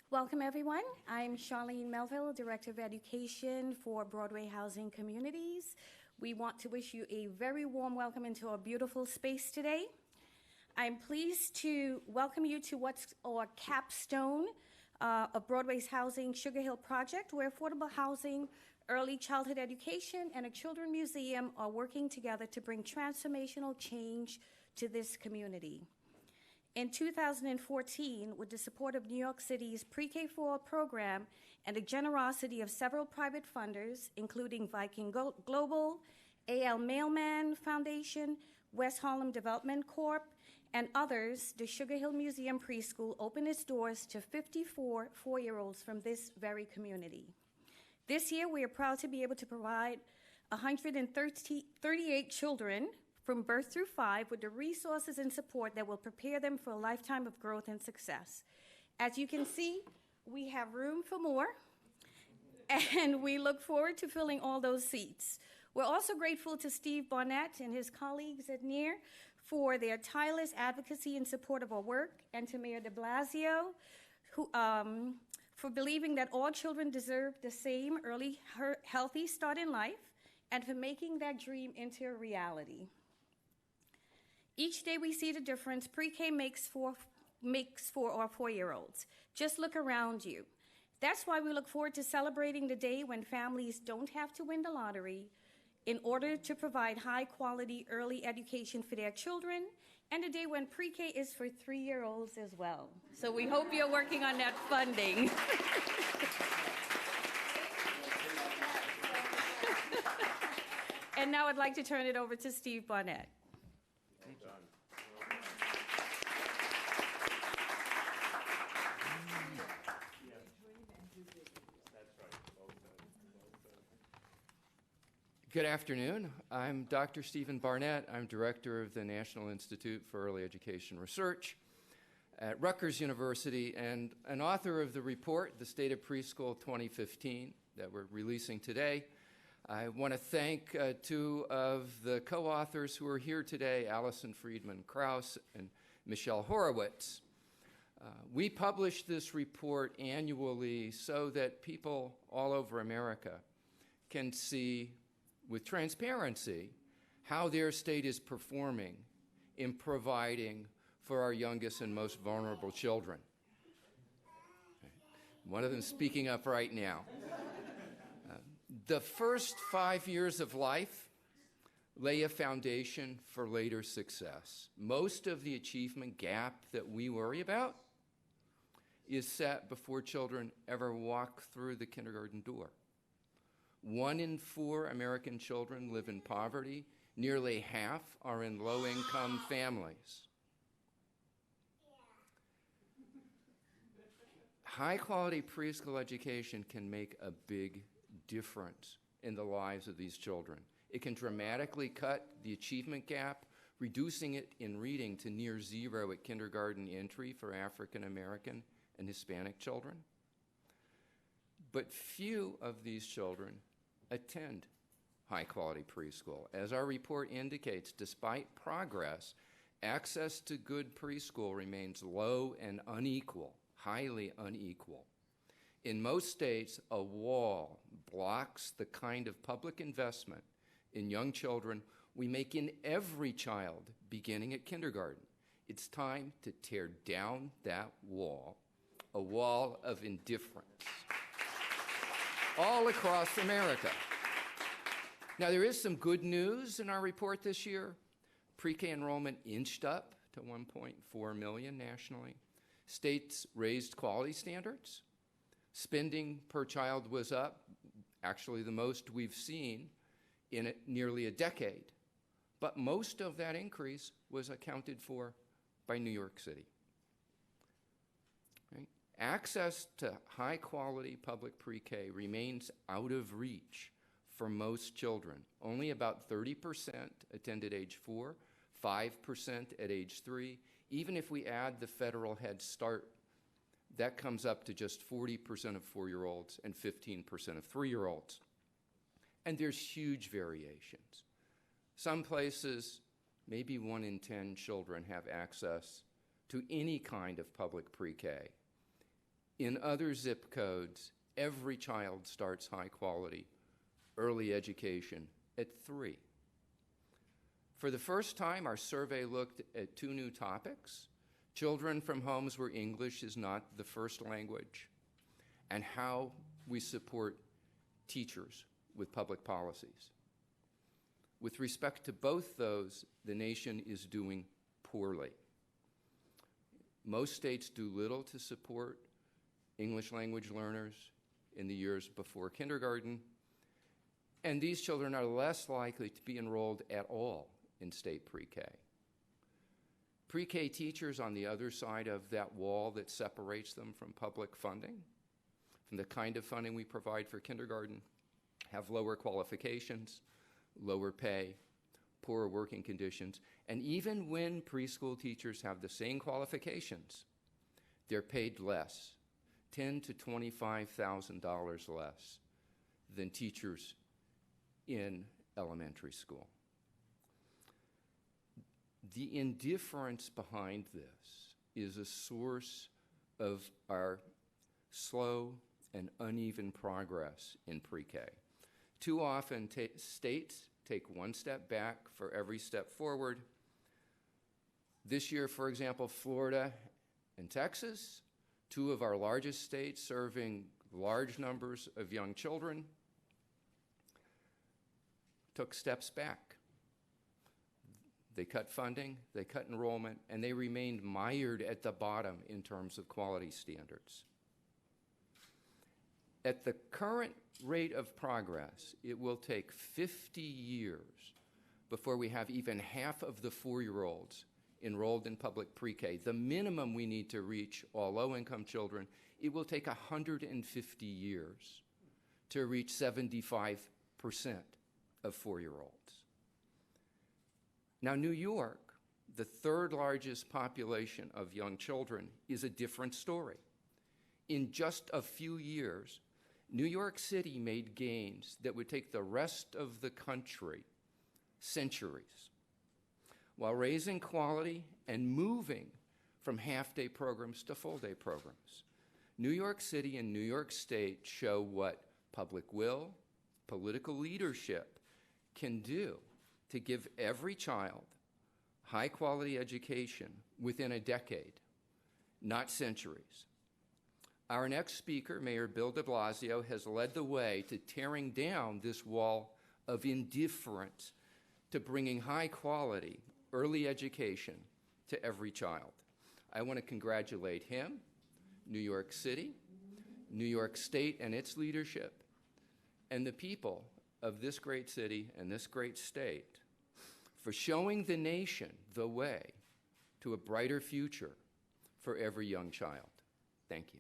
Welcome, everyone. I'm Charlene Melville, Director of Education for Broadway Housing Communities. We want to wish you a very warm welcome into our beautiful space today. I'm pleased to welcome you to what's our capstone of Broadway's Housing Sugar Hill Project, where affordable housing, early childhood education, and a children's museum are working together to bring transformational change to this community. In 2014, with the support of New York City's Pre-K-4 program and the generosity of several private funders, including Viking Global, A.L. Mailman Foundation, West Harlem Development Corp., and others, the Sugar Hill Museum Preschool opened its doors to 54 four-year-olds from this very community. This year, we are proud to be able to provide 138 children from birth through 5 with the resources and support that will prepare them for a lifetime of growth and success. As you can see, we have room for more, and we look forward to filling all those seats. We're also grateful to Steve Barnett and his colleagues at NEAR for their tireless advocacy and support of our work, and to Mayor de Blasio, who, for believing that all children deserve the same early, healthy start in life, and for making that dream into a reality. Each day we see the difference pre-K makes for our four-year-olds. Just look around you. That's why we look forward to celebrating the day when families don't have to win the lottery in order to provide high-quality early education for their children, and the day when pre-K is for 3-year-olds as well. So we hope you're working on that funding. And now I'd like to turn it over to Steve Barnett. Good afternoon. I'm Dr. Stephen Barnett. I'm Director of the National Institute for Early Education Research at Rutgers University and an author of the report, The State of Preschool 2015, that we're releasing today. I want to thank two of the co-authors who are here today, Allison Friedman-Krauss and Michelle Horowitz. We publish this report annually so that people all over America can see with transparency how their state is performing in providing for our youngest and most vulnerable children. One of them speaking up right now. The first 5 years of life lay a foundation for later success. Most of the achievement gap that we worry about is set before children ever walk through the kindergarten door. 1 in 4 American children live in poverty. Nearly half are in low-income families. High-quality preschool education can make a big difference in the lives of these children. It can dramatically cut the achievement gap, reducing it in reading to near zero at kindergarten entry for African American and Hispanic children. But few of these children attend high-quality preschool. As our report indicates, despite progress, access to good preschool remains low and unequal, highly unequal. In most states, a wall blocks the kind of public investment in young children we make in every child beginning at kindergarten. It's time to tear down that wall, a wall of indifference, all across America. Now, there is some good news in our report this year. Pre-K enrollment inched up to 1.4 million nationally. States raised quality standards. Spending per child was up, actually the most we've seen in nearly a decade. But most of that increase was accounted for by New York City. Right? Access to high-quality public pre-K remains out of reach for most children. Only about 30% attend at age 4, 5% at age 3. Even if we add the federal Head Start, that comes up to just 40% of 4-year-olds and 15% of 3-year-olds. And there's huge variations. Some places, maybe 1 in 10 children have access to any kind of public pre-K. In other zip codes, every child starts high-quality early education at 3. For the first time, our survey looked at 2 new topics: children from homes where English is not the first language, and how we support teachers with public policies. With respect to both those, the nation is doing poorly. Most states do little to support English language learners in the years before kindergarten, and these children are less likely to be enrolled at all in state pre-K. Pre-K teachers on the other side of that wall that separates them from public funding, from the kind of funding we provide for kindergarten, have lower qualifications, lower pay, poorer working conditions, and even when preschool teachers have the same qualifications, they're paid less, $10,000 to $25,000 less than teachers in elementary school. The indifference behind this is a source of our slow and uneven progress in pre-K. Too often, states take one step back for every step forward. This year, for example, Florida and Texas, 2 of our largest states serving large numbers of young children, took steps back. They cut funding, they cut enrollment, and they remained mired at the bottom in terms of quality standards. At the current rate of progress, it will take 50 years before we have even half of the 4-year-olds enrolled in public pre-K. The minimum we need to reach all low-income children, it will take 150 years to reach 75% of 4-year-olds. Now, New York, the 3rd largest population of young children, is a different story. In just a few years, New York City made gains that would take the rest of the country centuries, while raising quality and moving from half-day programs to full-day programs. New York City and New York State show what public will, political leadership can do to give every child high-quality education within a decade, not centuries. Our next speaker, Mayor Bill de Blasio, has led the way to tearing down this wall of indifference to bringing high-quality early education to every child. I want to congratulate him, New York City, New York State and its leadership, and the people of this great city and this great state for showing the nation the way to a brighter future for every young child. Thank you.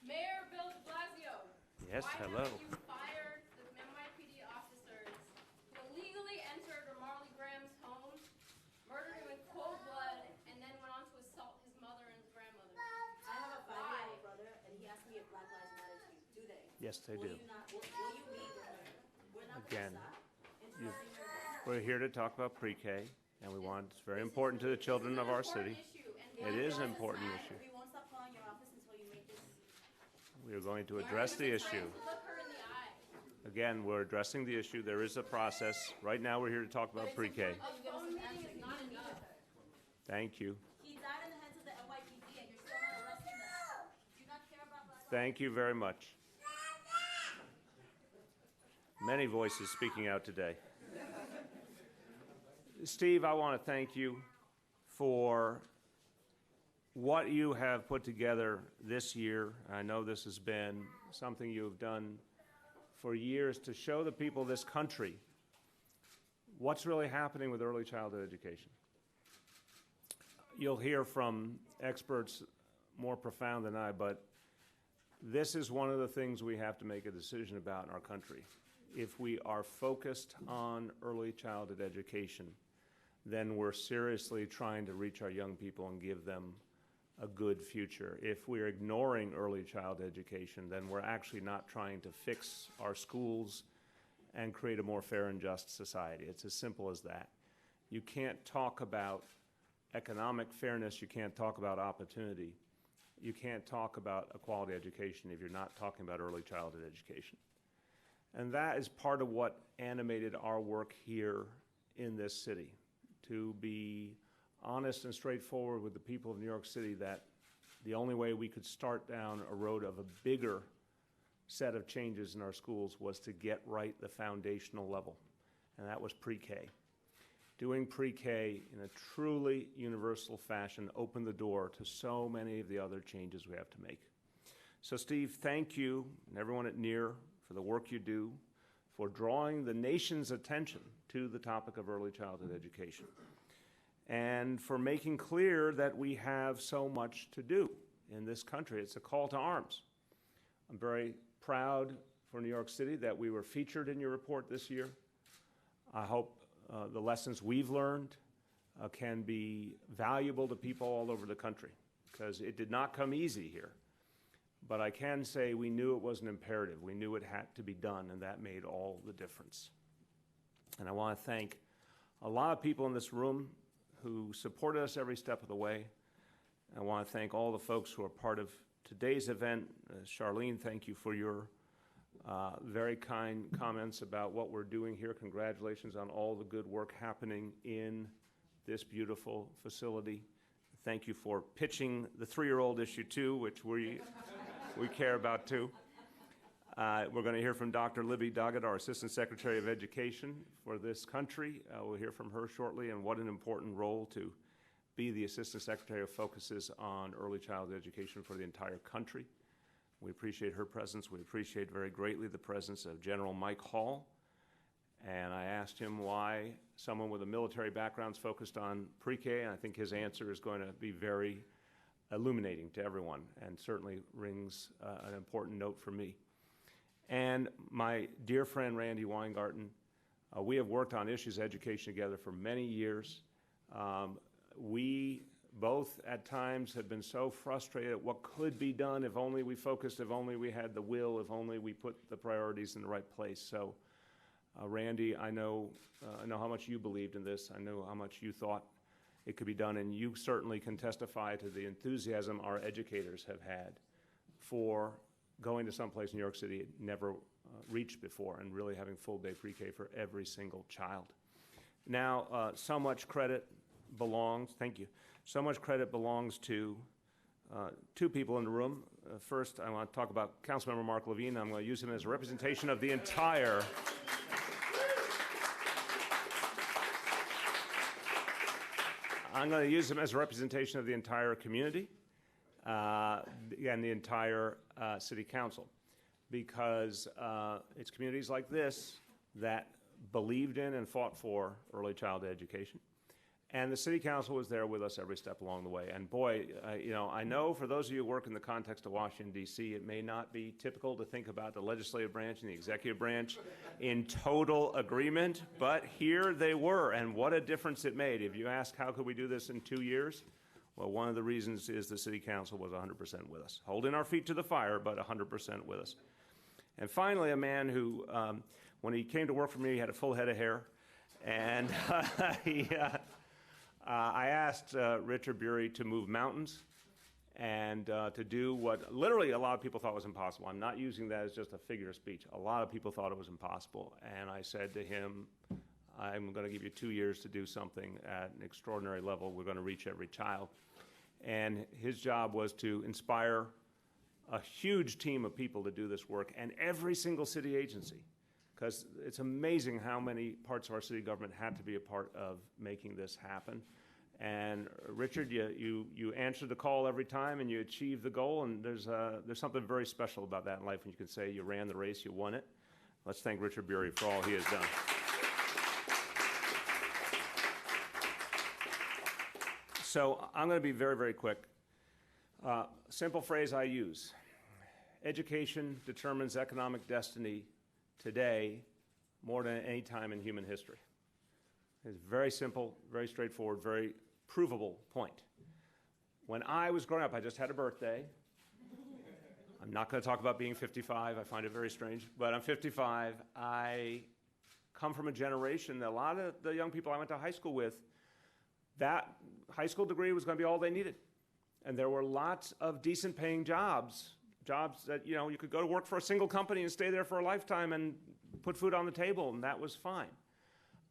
Mayor Bill de Blasio. Yes, hello. Why haven't you fired the NYPD officers who illegally entered Marley Graham's home, murdered him in cold blood, and then went on to assault his mother and his grandmother? I have a 5-year-old brother, and he asked me if Black Lives Matter to you. Do they? Yes, they Will do. you not? Will you lead with her? We're not Again, going to stop interrupting her. We're here to talk about pre-K, and we want, it's very important to the children of our city. It is an important issue. We won't stop calling your office until you make this. We are going to address the issue. Look her in the eye. Again, we're addressing the issue. There is a process. Right now, we're here to talk about pre-K. A phone meeting is not enough. Thank you. He died in the hands of the NYPD, and you're still not arresting them. Do you not care about Black Lives? Thank you very much. Many voices speaking out today. Steve, I want to thank you for what you have put together this year. I know this has been something you have done for years to show the people of this country what's really happening with early childhood education. You'll hear from experts more profound than I, but this is one of the things we have to make a decision about in our country. If we are focused on early childhood education, then we're seriously trying to reach our young people and give them a good future. If we're ignoring early childhood education, then we're actually not trying to fix our schools and create a more fair and just society. It's as simple as that. You can't talk about economic fairness, you can't talk about opportunity, you can't talk about a quality education if you're not talking about early childhood education. And that is part of what animated our work here in this city, to be honest and straightforward with the people of New York City that the only way we could start down a road of a bigger set of changes in our schools was to get right the foundational level, and that was pre-K. Doing pre-K in a truly universal fashion opened the door to so many of the other changes we have to make. So Steve, thank you and everyone at NEAR for the work you do, for drawing the nation's attention to the topic of early childhood education, and for making clear that we have so much to do in this country. It's a call to arms. I'm very proud for New York City that we were featured in your report this year. I hope the lessons we've learned can be valuable to people all over the country, because it did not come easy here. But I can say we knew it was an imperative. We knew it had to be done, and that made all the difference. And I want to thank a lot of people in this room who supported us every step of the way. I want to thank all the folks who are part of today's event. Charlene, thank you for your very kind comments about what we're doing here. Congratulations on all the good work happening in this beautiful facility. Thank you for pitching the 3-year-old issue too, which we care about too. We're going to hear from Dr. Libby Doggett, our Assistant Secretary of Education for this country. We'll hear from her shortly, and what an important role to be the Assistant Secretary who focuses on early childhood education for the entire country. We appreciate her presence. We appreciate very greatly the presence of General Mike Hall. And I asked him why someone with a military background is focused on pre-K, and I think his answer is going to be very illuminating to everyone and certainly rings an important note for me. And my dear friend Randy Weingarten, we have worked on issues of education together for many years. We both at times have been so frustrated at what could be done if only we focused, if only we had the will, if only we put the priorities in the right place. So Randy, I know how much you believed in this. I know how much you thought it could be done, and you certainly can testify to the enthusiasm our educators have had for going to someplace in New York City never reached before and really having full-day pre-K for every single child. Now, so much credit belongs, thank you, so much credit belongs to two people in the room. First, I want to talk about Councilmember Mark Levine. I'm going to use him as a representation of the entire community and the entire City Council, because it's communities like this that believed in and fought for early childhood education. And the City Council was there with us every step along the way. And boy, I know for those of you who work in the context of Washington, D.C., it may not be typical to think about the legislative branch and the executive branch in total agreement, but here they were, and what a difference it made. If you ask how could we do this in 2 years, well, one of the reasons is the City Council was 100% with us, holding our feet to the fire, but 100% with us. And finally, a man who, when he came to work for me, he had a full head of hair, and I asked Richard Bury to move mountains and to do what literally a lot of people thought was impossible. I'm not using that as just a figure of speech. A lot of people thought it was impossible. And I said to him, I'm going to give you 2 years to do something at an extraordinary level. We're going to reach every child. And his job was to inspire a huge team of people to do this work, and every single city agency, because it's amazing how many parts of our city government had to be a part of making this happen. And Richard, you answered the call every time, and you achieved the goal, and there's something very special about that in life when you can say you ran the race, you won it. Let's thank Richard Bury for all he has done. So I'm going to be very, very quick. Simple phrase I use: education determines economic destiny today more than any time in human history. It's very simple, very straightforward, very provable point. When I was growing up, I just had a birthday. I'm not going to talk about being 55. I find it very strange, but I'm 55. I come from a generation that a lot of the young people I went to high school with, that high school degree was going to be all they needed. And there were lots of decent paying jobs that, you know, you could go to work for a single company and stay there for a lifetime and put food on the table, and that was fine.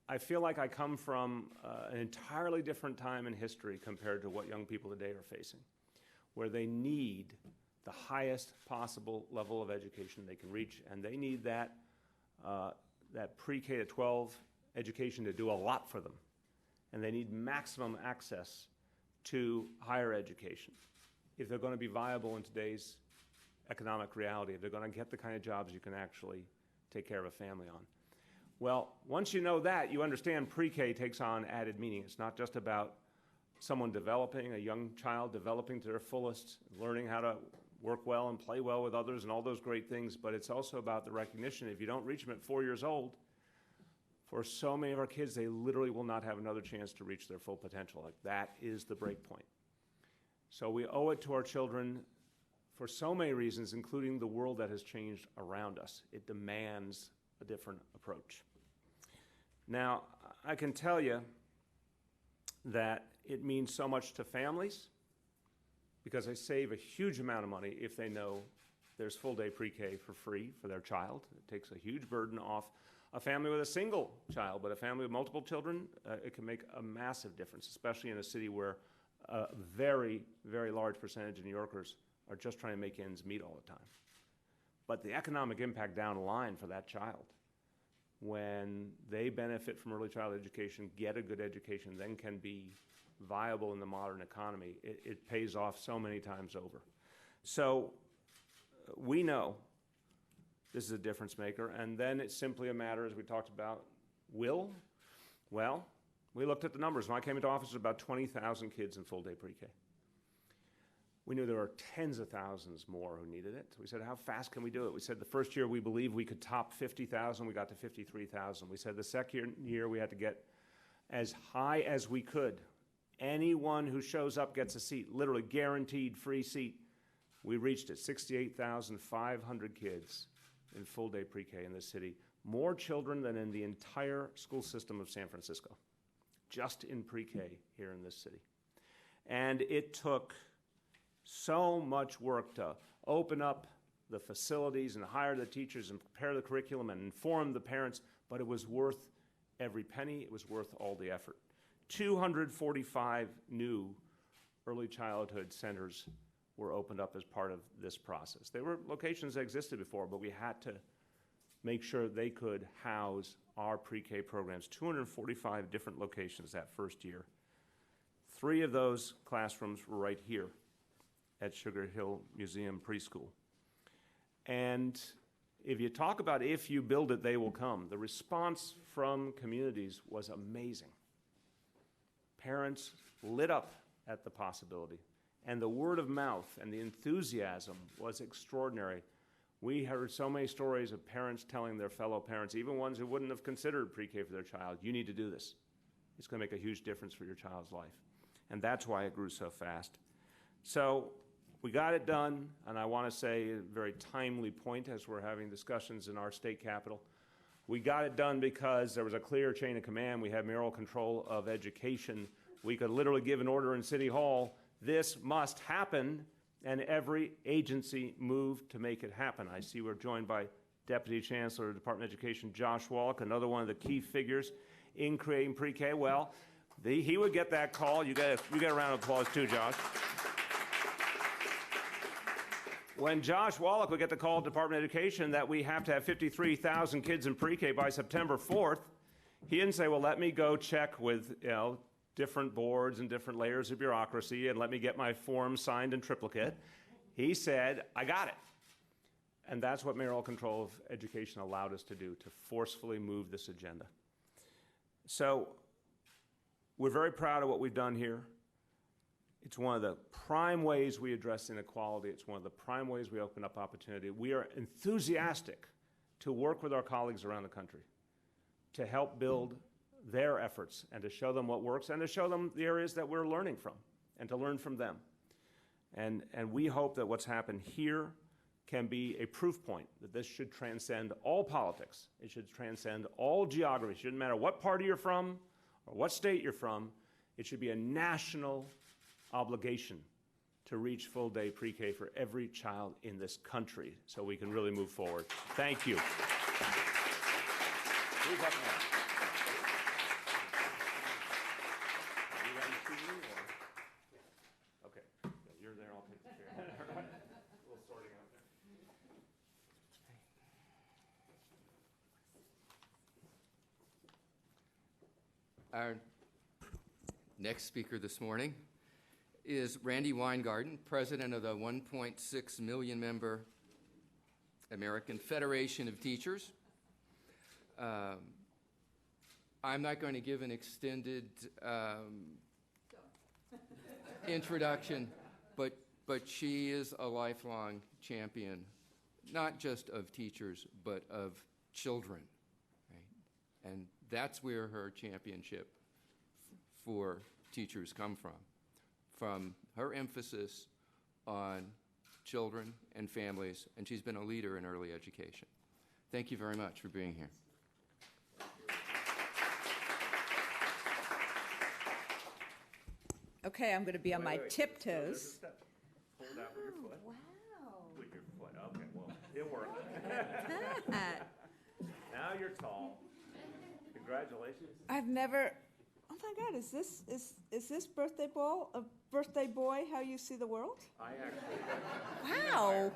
I feel like I come from an entirely different time in history compared to what young people today are facing, where they need the highest possible level of education they can reach, and they need that pre-K to 12 education to do a lot for them. And they need maximum access to higher education if they're going to be viable in today's economic reality, if they're going to get the kind of jobs you can actually take care of a family on. Well, once you know that, you understand pre-K takes on added meaning. It's not just about someone developing, a young child developing to their fullest, learning how to work well and play well with others and all those great things, but it's also about the recognition if you don't reach them at 4 years old, for so many of our kids, they literally will not have another chance to reach their full potential. Like, that is the break point. So we owe it to our children for so many reasons, including the world that has changed around us. It demands a different approach. Now, I can tell you that it means so much to families because they save a huge amount of money if they know there's full-day pre-K for free for their child. It takes a huge burden off a family with a single child, but a family with multiple children, it can make a massive difference, especially in a city where a very, very large percentage of New Yorkers are just trying to make ends meet all the time. But the economic impact down the line for that child, when they benefit from early childhood education, get a good education, then can be viable in the modern economy, it pays off so many times over. So we know this is a difference maker, and then it's simply a matter, as we talked about, will? Well, we looked at the numbers. When I came into office, there were about 20,000 kids in full-day pre-K. We knew there were tens of thousands more who needed it. So we said, how fast can we do it? We said the first year we believed we could top 50,000. We got to 53,000. We said the second year we had to get as high as we could. Anyone who shows up gets a seat, literally guaranteed free seat. We reached it, 68,500 kids in full-day pre-K in this city. More children than in the entire school system of San Francisco, just in pre-K here in this city. And it took so much work to open up the facilities and hire the teachers and prepare the curriculum and inform the parents, but it was worth every penny. It was worth all the effort. 245 new early childhood centers were opened up as part of this process. They were locations that existed before, but we had to make sure they could house our pre-K programs. 245 different locations that first year. 3 of those classrooms were right here at Sugar Hill Museum Preschool. And if you talk about if you build it, they will come, the response from communities was amazing. Parents lit up at the possibility. And the word of mouth and the enthusiasm was extraordinary. We heard so many stories of parents telling their fellow parents, even ones who wouldn't have considered pre-K for their child, you need to do this. It's going to make a huge difference for your child's life. And that's why it grew so fast. So we got it done, and I want to say a very timely point as we're having discussions in our state capitol. We got it done because there was a clear chain of command. We had mayoral control of education. We could literally give an order in City Hall, this must happen, and every agency moved to make it happen. I see we're joined by Deputy Chancellor of the Department of Education, Josh Wallach, another one of the key figures in creating pre-K. Well, he would get that call. You get a round of applause too, Josh. When Josh Wallach would get the call at the Department of Education that we have to have 53,000 kids in pre-K by September 4th, he didn't say, well, let me go check with, different boards and different layers of bureaucracy and let me get my form signed in triplicate. He said, I got it. And that's what mayoral control of education allowed us to do, to forcefully move this agenda. So we're very proud of what we've done here. It's one of the prime ways we address inequality. It's one of the prime ways we open up opportunity. We are enthusiastic to work with our colleagues around the country to help build their efforts and to show them what works and to show them the areas that we're learning from and to learn from them. And we hope that what's happened here can be a proof point that this should transcend all politics. It should transcend all geography. It shouldn't matter what party you're from or what state you're from. It should be a national obligation to reach full-day pre-K for every child in this country so we can really move forward. Thank you. Who's up next? Are you ready to see me, or? Okay, yeah, you're there, I'll take the chair. A little sorting out there. Our next speaker this morning is Randy Weingarten, president of the 1.6 million member American Federation of Teachers. I'm not going to give an extended introduction, but she is a lifelong champion, not just of teachers, but of children, right? And that's where her championship for teachers come from her emphasis on children and families, and she's been a leader in early education. Thank you very much for being here. Okay, I'm going to be on my Wait. tiptoes. Hold out with your foot. Wow. With your foot. Okay, well, it worked. Now you're tall. Congratulations. I've never. Oh my God! Is this birthday boy how you see the world? I actually Wow,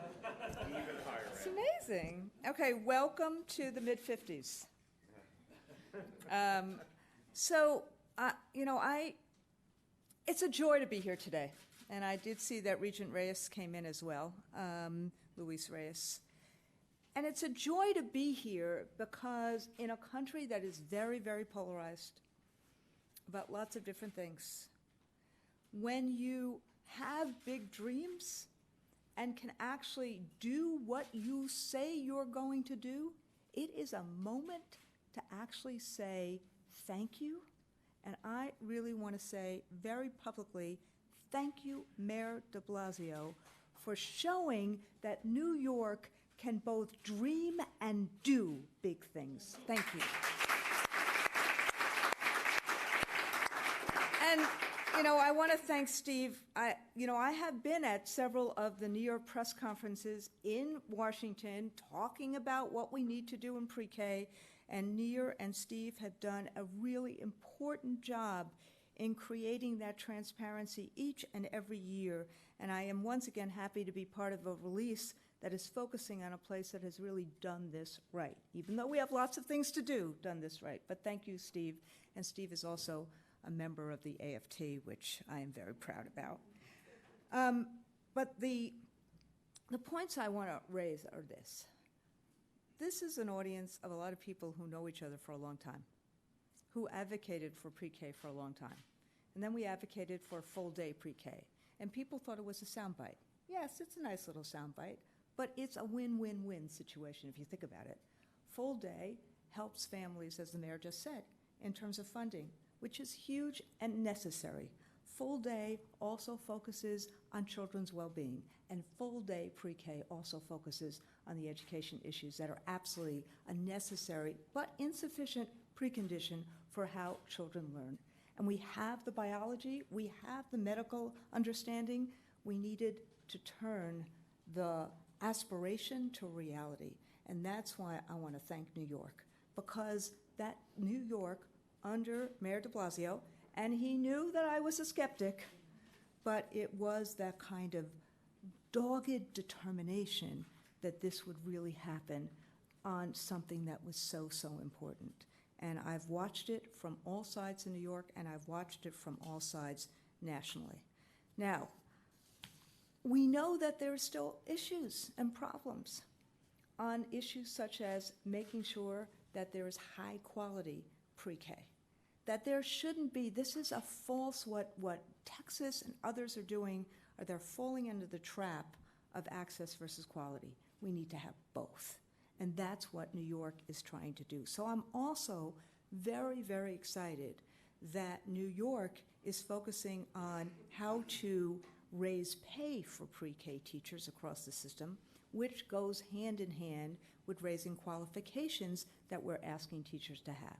even higher. it's amazing. Okay, welcome to the mid-50s. It's a joy to be here today, and I did see that Regent Reyes came in as well, Luis Reyes. And it's a joy to be here because in a country that is very, very polarized about lots of different things, when you have big dreams and can actually do what you say you're going to do, it is a moment to actually say thank you. And I really want to say very publicly, thank you, Mayor de Blasio, for showing that New York can both dream and do big things. Thank you. And, I want to thank Steve. I have been at several of the New York press conferences in Washington talking about what we need to do in pre-K, and Neer and Steve have done a really important job in creating that transparency each and every year. And I am once again happy to be part of a release that is focusing on a place that has really done this right, even though we have lots of things to do, done this right. But thank you, Steve. And Steve is also a member of the AFT, which I am very proud about. But the points I want to raise are this. This is an audience of a lot of people who know each other for a long time, who advocated for pre-K for a long time. And then we advocated for full-day pre-K. And people thought it was a soundbite. Yes, it's a nice little soundbite, but it's a win-win-win situation if you think about it. Full day helps families, as the mayor just said, in terms of funding, which is huge and necessary. Full day also focuses on children's well-being, and full day pre-K also focuses on the education issues that are absolutely a necessary but insufficient precondition for how children learn. And we have the biology, we have the medical understanding. We needed to turn the aspiration to reality. And that's why I want to thank New York, because that New York under Mayor de Blasio, and he knew that I was a skeptic, but it was that kind of dogged determination that this would really happen on something that was so, so important. And I've watched it from all sides in New York, and I've watched it from all sides nationally. Now, we know that there are still issues and problems on issues such as making sure that there is high quality pre-K, that there shouldn't be, this is a false, what Texas and others are doing, are they're falling into the trap of access versus quality. We need to have both. And that's what New York is trying to do. So I'm also very, very excited that New York is focusing on how to raise pay for pre-K teachers across the system. which goes hand in hand with raising qualifications that we're asking teachers to have.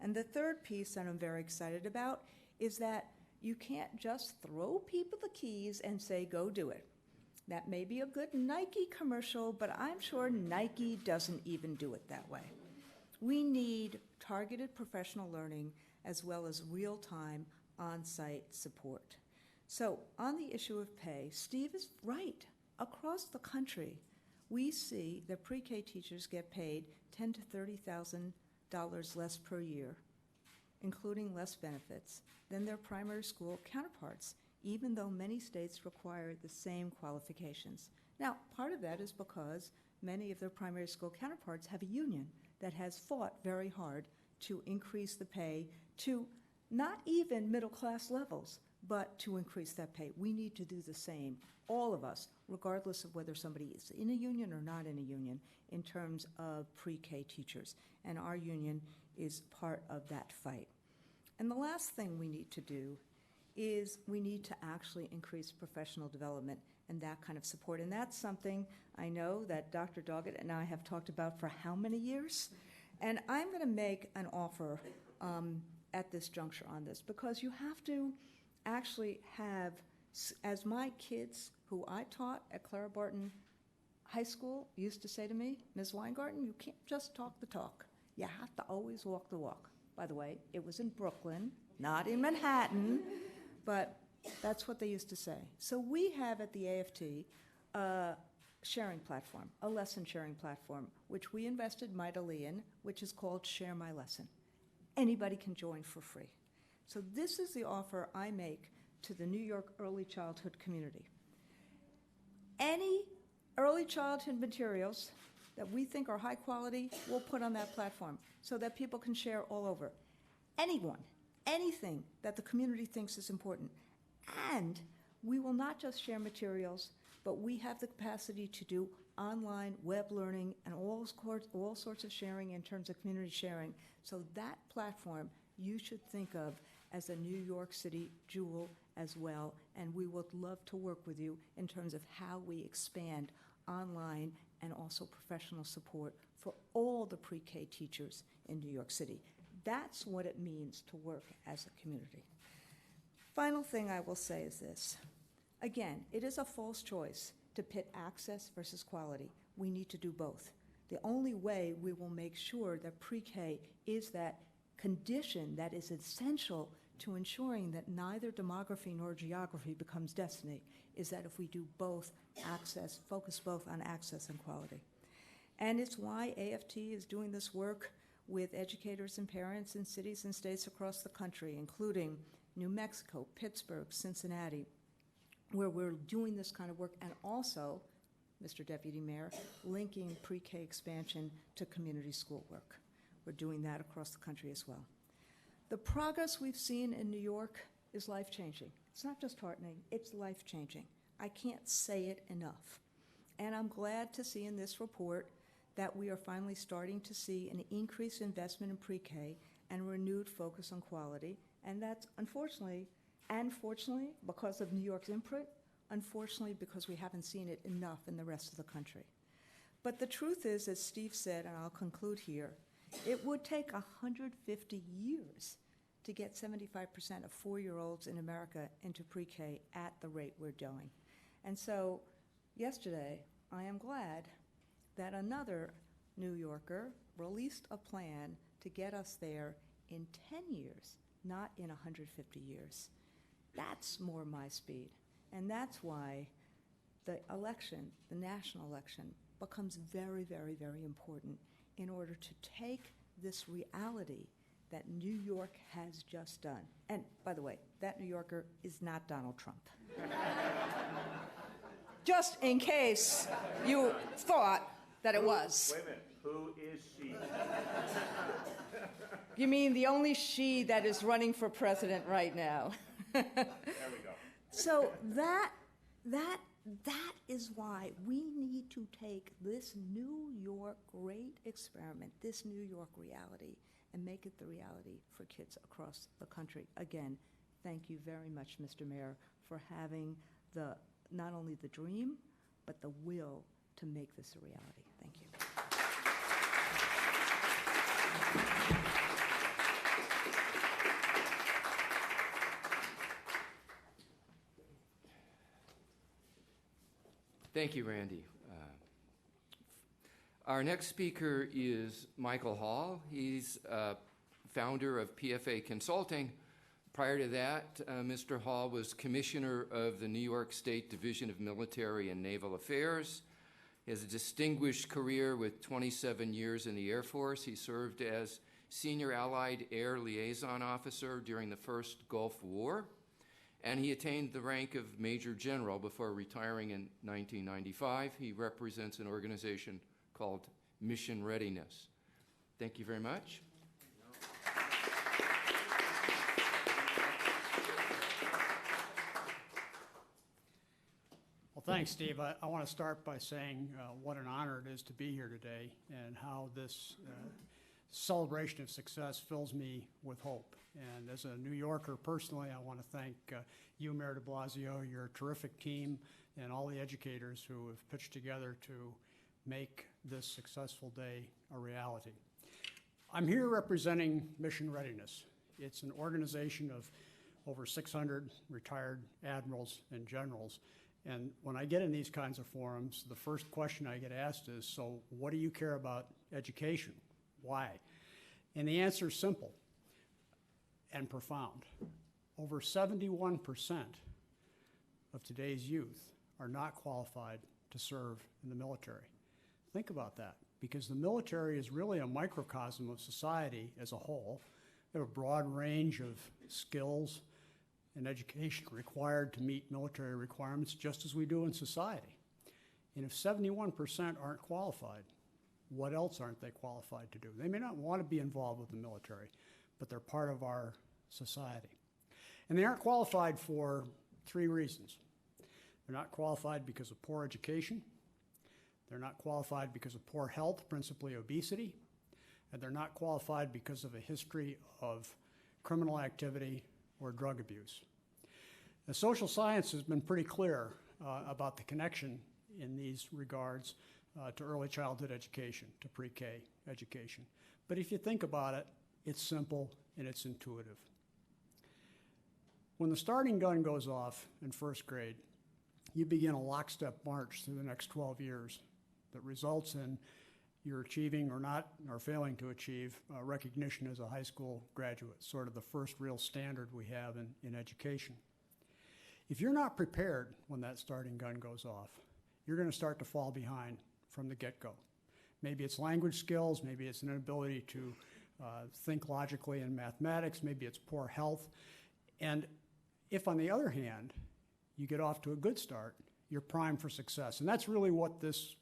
And the third piece that I'm very excited about is that you can't just throw people the keys and say, go do it. That may be a good Nike commercial, but I'm sure Nike doesn't even do it that way. We need targeted professional learning as well as real-time on-site support. So on the issue of pay, Steve is right. Across the country, we see that pre-K teachers get paid $10,000 to $30,000 less per year, including less benefits, than their primary school counterparts, even though many states require the same qualifications. Now, part of that is because many of their primary school counterparts have a union that has fought very hard to increase the pay to not even middle-class levels, but to increase that pay. We need to do the same, all of us, regardless of whether somebody is in a union or not in a union, in terms of pre-K teachers. And our union is part of that fight. And the last thing we need to do is we need to actually increase professional development and that kind of support. And that's something I know that Dr. Doggett and I have talked about for how many years? And I'm going to make an offer at this juncture on this, because you have to actually have, as my kids who I taught at Clara Barton High School used to say to me, Ms. Weingarten, you can't just talk the talk. You have to always walk the walk. By the way, it was in Brooklyn, not in Manhattan, but that's what they used to say. So we have at the AFT a sharing platform, a lesson sharing platform, which we invested mightily in, which is called Share My Lesson. Anybody can join for free. So this is the offer I make to the New York early childhood community. Any early childhood materials that we think are high quality, we'll put on that platform so that people can share all over. Anyone, anything that the community thinks is important. And we will not just share materials, but we have the capacity to do online web learning and all sorts of sharing in terms of community sharing. So that platform you should think of as a New York City jewel as well, and we would love to work with you in terms of how we expand online and also professional support for all the pre-K teachers in New York City. That's what it means to work as a community. Final thing I will say is this. Again, it is a false choice to pit access versus quality. We need to do both. The only way we will make sure that pre-K is that condition that is essential to ensuring that neither demography nor geography becomes destiny is that if we do both access, focus both on access and quality. And it's why AFT is doing this work with educators and parents in cities and states across the country, including New Mexico, Pittsburgh, Cincinnati, where we're doing this kind of work, and also, Mr. Deputy Mayor, linking pre-K expansion to community school work. We're doing that across the country as well. The progress we've seen in New York is life-changing. It's not just heartening, it's life-changing. I can't say it enough. And I'm glad to see in this report that we are finally starting to see an increased investment in pre-K and renewed focus on quality. And that's unfortunately, and fortunately, because of New York's input, unfortunately, because we haven't seen it enough in the rest of the country. But the truth is, as Steve said, and I'll conclude here, it would take 150 years to get 75% of 4-year-olds in America into pre-K at the rate we're doing. And so yesterday, I am glad that another New Yorker released a plan to get us there in 10 years, not in 150 years. That's more my speed. And that's why the election, the national election, becomes very, very, very important in order to take this reality that New York has just done. And by the way, that New Yorker is not Donald Trump. Just in case you thought that it was. Wait a minute, who is she? You mean the only she that is running for president right now? There we go. So that is why we need to take this New York great experiment, this New York reality, and make it the reality for kids across the country. Again, thank you very much, Mr. Mayor, for having not only the dream, but the will to make this a reality. Thank you. Thank you, Randy. Our next speaker is Michael Hall. He's founder of PFA Consulting. Prior to that, Mr. Hall was commissioner of the New York State Division of Military and Naval Affairs. He has a distinguished career with 27 years in the Air Force. He served as Senior Allied Air Liaison Officer during the First Gulf War, and he attained the rank of Major General before retiring in 1995. He represents an organization called Mission Readiness. Thank you very much. Well, thanks, Steve. I want to start by saying what an honor it is to be here today and how this celebration of success fills me with hope. And as a New Yorker personally, I want to thank you, Mayor de Blasio, your terrific team, and all the educators who have pitched together to make this successful day a reality. I'm here representing Mission Readiness. It's an organization of over 600 retired admirals and generals. And when I get in these kinds of forums, the first question I get asked is, so what do you care about education? Why? And the answer is simple and profound. Over 71% of today's youth are not qualified to serve in the military. Think about that, because the military is really a microcosm of society as a whole. They have a broad range of skills and education required to meet military requirements, just as we do in society. And if 71% aren't qualified, what else aren't they qualified to do? They may not want to be involved with the military, but they're part of our society. And they aren't qualified for 3 reasons. They're not qualified because of poor education. They're not qualified because of poor health, principally obesity. And they're not qualified because of a history of criminal activity or drug abuse. The social science has been pretty clear about the connection in these regards to early childhood education, to pre-K education. But if you think about it, it's simple and it's intuitive. When the starting gun goes off in first grade, you begin a lockstep march through the next 12 years that results in you're achieving or not, or failing to achieve recognition as a high school graduate, sort of the first real standard we have in education. If you're not prepared when that starting gun goes off, you're going to start to fall behind from the get-go. Maybe it's language skills, maybe it's an inability to think logically in mathematics, maybe it's poor health. And if, on the other hand, you get off to a good start, you're primed for success. And that's really what this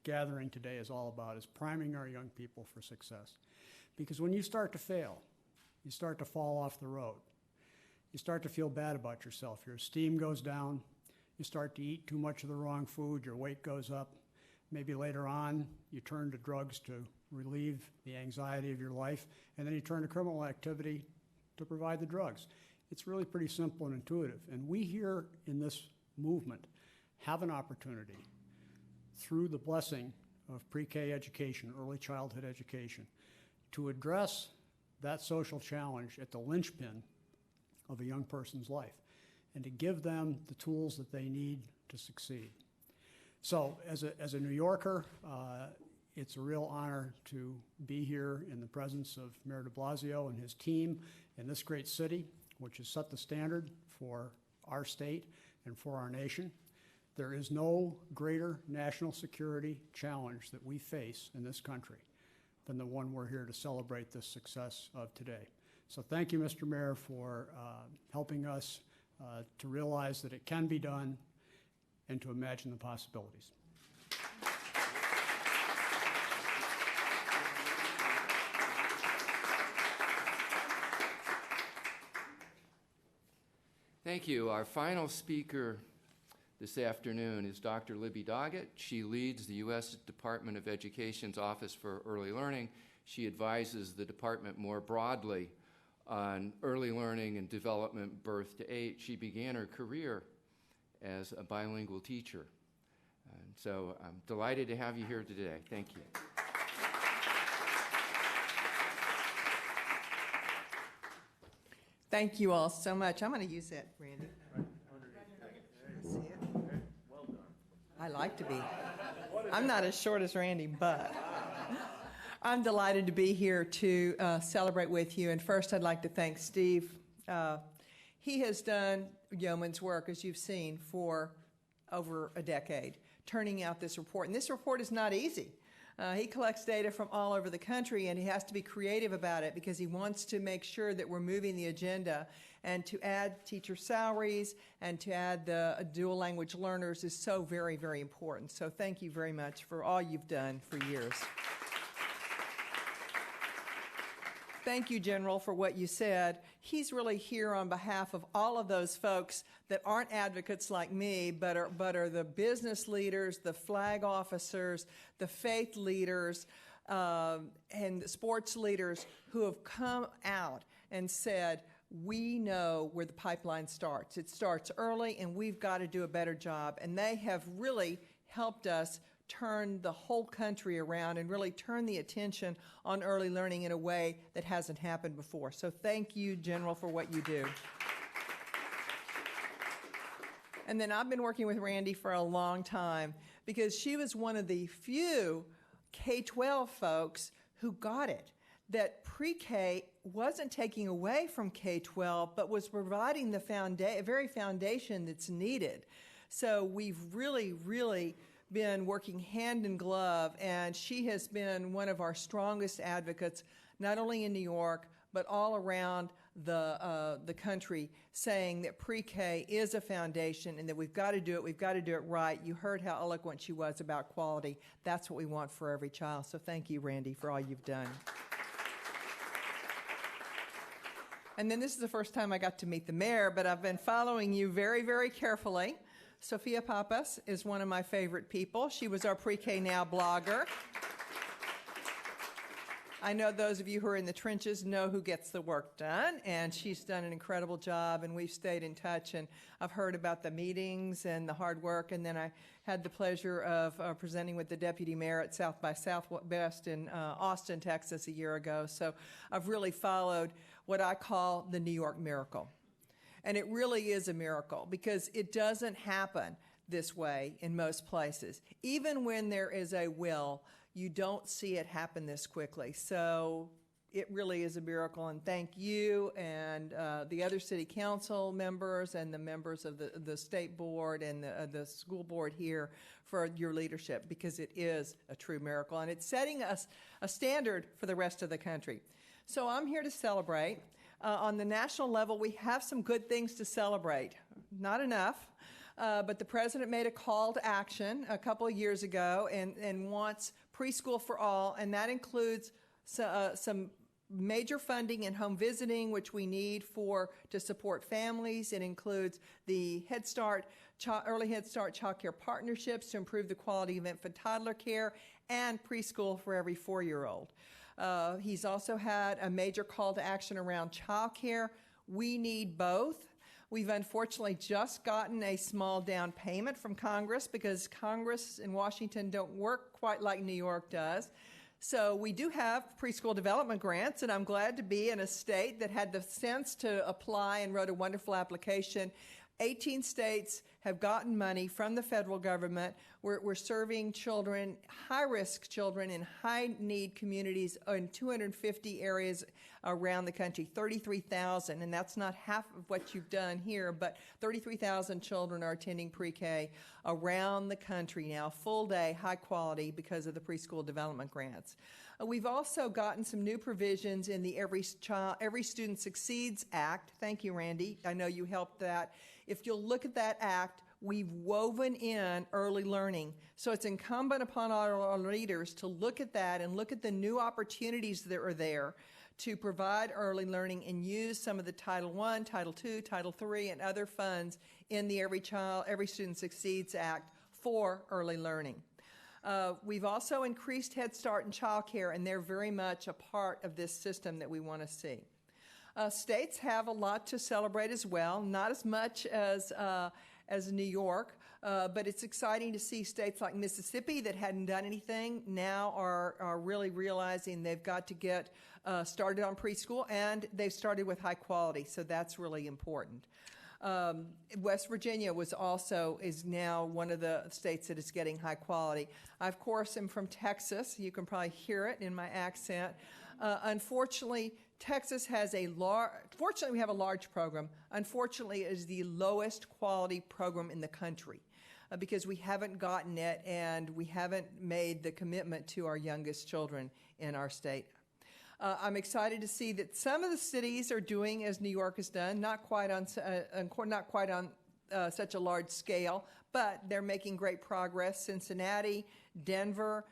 gathering today is all about, is priming our young people for success. Because when you start to fail, you start to fall off the road. You start to feel bad about yourself. Your esteem goes down. You start to eat too much of the wrong food. Your weight goes up. Maybe later on, you turn to drugs to relieve the anxiety of your life, and then you turn to criminal activity to provide the drugs. It's really pretty simple and intuitive. And we here in this movement have an opportunity through the blessing of pre-K education, early childhood education, to address that social challenge at the linchpin of a young person's life and to give them the tools that they need to succeed. So as a New Yorker, it's a real honor to be here in the presence of Mayor de Blasio and his team in this great city, which has set the standard for our state and for our nation. There is no greater national security challenge that we face in this country than the one we're here to celebrate the success of today. So thank you, Mr. Mayor, for helping us to realize that it can be done and to imagine the possibilities. Thank you. Our final speaker this afternoon is Dr. Libby Doggett. She leads the U.S. Department of Education's Office for Early Learning. She advises the department more broadly on early learning and development birth to 8. She began her career as a bilingual teacher. And So I'm delighted to have you here today. Thank you. Thank you all so much. I'm going to use that, Randy. See it? I like to be. I'm not as short as Randy, but I'm delighted to be here to celebrate with you. And first, I'd like to thank Steve. He has done yeoman's work, as you've seen, for over a decade, turning out this report. And this report is not easy. He collects data from all over the country, and he has to be creative about it because he wants to make sure that we're moving the agenda. And to add teacher salaries and to add the dual language learners is so very, very important. So thank you very much for all you've done for years. Thank you, General, for what you said. He's really here on behalf of all of those folks that aren't advocates like me, but are the business leaders, the flag officers, the faith leaders, and the sports leaders who have come out and said, we know where the pipeline starts. It starts early, and we've got to do a better job. And they have really helped us turn the whole country around and really turn the attention on early learning in a way that hasn't happened before. So thank you, General, for what you do. And then I've been working with Randy for a long time because she was one of the few K-12 folks who got it, that pre-K wasn't taking away from K-12, but was providing the very foundation that's needed. So we've really, really been working hand in glove, and she has been one of our strongest advocates, not only in New York, but all around the country, saying that pre-K is a foundation and that we've got to do it right. You heard how eloquent she was about quality. That's what we want for every child. So thank you, Randy, for all you've done. And then this is the first time I got to meet the mayor, but I've been following you very, very carefully. Sophia Pappas is one of my favorite people. She was our Pre-K Now blogger. I know those of you who are in the trenches know who gets the work done, and she's done an incredible job, and we've stayed in touch, and I've heard about the meetings and the hard work, and then I had the pleasure of presenting with the deputy mayor at South by Southwest in Austin, Texas a year ago. So I've really followed what I call the New York miracle. And it really is a miracle because it doesn't happen this way in most places. Even when there is a will, you don't see it happen this quickly. So it really is a miracle, and thank you and the other city council members and the members of the state board and the school board here for your leadership, because it is a true miracle, and it's setting us a standard for the rest of the country. So I'm here to celebrate. On the national level, we have some good things to celebrate. Not enough, but the president made a call to action a couple of years ago and wants preschool for all, and that includes some major funding in home visiting, which we need to support families. It includes the Head Start, early Head Start child care partnerships to improve the quality of infant toddler care, and preschool for every 4-year-old. He's also had a major call to action around child care. We need both. We've unfortunately just gotten a small down payment from Congress because Congress in Washington don't work quite like New York does. So we do have preschool development grants, and I'm glad to be in a state that had the sense to apply and wrote a wonderful application. 18 states have gotten money from the federal government. We're serving children, high-risk children in high-need communities in 250 areas around the country, 33,000, and that's not half of what you've done here, but 33,000 children are attending pre-K around the country now, full day, high quality, because of the preschool development grants. We've also gotten some new provisions in the Every Student Succeeds Act. Thank you, Randy. I know you helped that. If you'll look at that act, we've woven in early learning. So it's incumbent upon our leaders to look at that and look at the new opportunities that are there to provide early learning and use some of the Title I, Title II, Title III, and other funds in the Every Student Succeeds Act for early learning. We've also increased Head Start and child care, and they're very much a part of this system that we want to see. States have a lot to celebrate as well, not as much as as New York, but it's exciting to see states like Mississippi that hadn't done anything now are really realizing they've got to get started on preschool, and they've started with high quality, so that's really important. West Virginia is now one of the states that is getting high quality. I, of course, am from Texas. You can probably hear it in my accent. Unfortunately, Texas has fortunately, we have a large program. Unfortunately, it is the lowest quality program in the country because we haven't gotten it and we haven't made the commitment to our youngest children in our state. I'm excited to see that some of the cities are doing as New York has done, not quite on such a large scale, but they're making great progress. Cincinnati, Denver,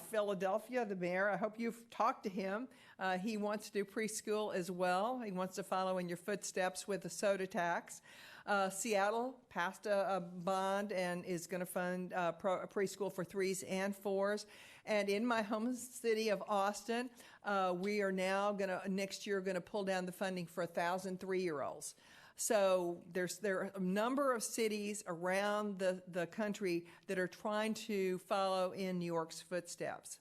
Philadelphia, the mayor, I hope you've talked to him. He wants to do preschool as well. He wants to follow in your footsteps with the soda tax. Seattle passed a bond and is going to fund a preschool for 3s and 4s. And in my home city of Austin, we are now next year going to pull down the funding for 1,000 3-year-olds. So there are a number of cities around the country that are trying to follow in New York's footsteps.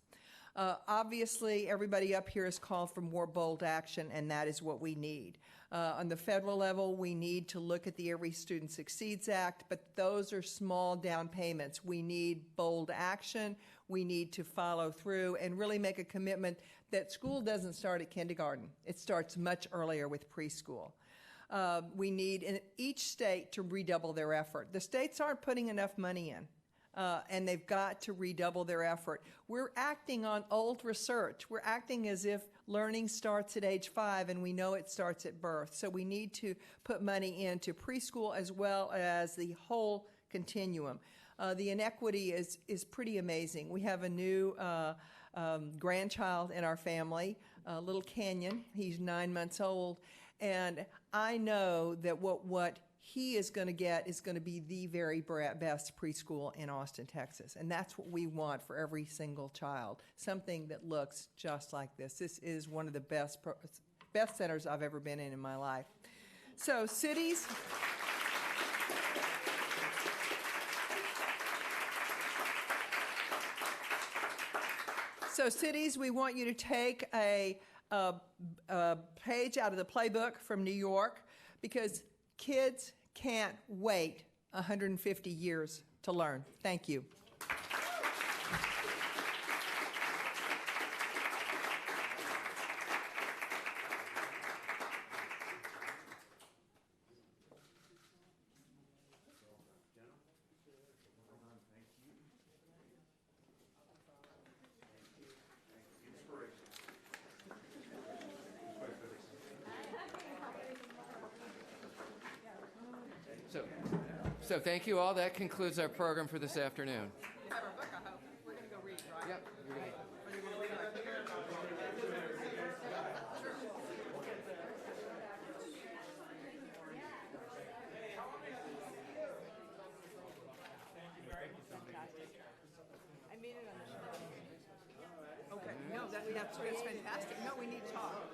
Obviously, everybody up here has called for more bold action, and that is what we need. On the federal level, we need to look at the Every Student Succeeds Act, but those are small down payments. We need bold action. We need to follow through and really make a commitment that school doesn't start at kindergarten. It starts much earlier with preschool. We need in each state to redouble their effort. The states aren't putting enough money in. And they've got to redouble their effort. We're acting on old research. We're acting as if learning starts at age 5, and we know it starts at birth. So we need to put money into preschool as well as the whole continuum. The inequity is pretty amazing. We have a new grandchild in our family, little Canyon. He's 9 months old. And I know that what he is going to get is going to be the very best preschool in Austin, Texas. And that's what we want for every single child, something that looks just like this. This is one of the best centers I've ever been in my life. So cities... So cities, we want you to take a page out of the playbook from New York, because kids can't wait 150 years to learn. Thank you. So thank you all. That concludes our program for this afternoon. You have our book, I hope. We're going to go read, right? Yep. You're right. Are you going to read it? I made it on the show. Okay. No, that's fantastic. No, we need to talk.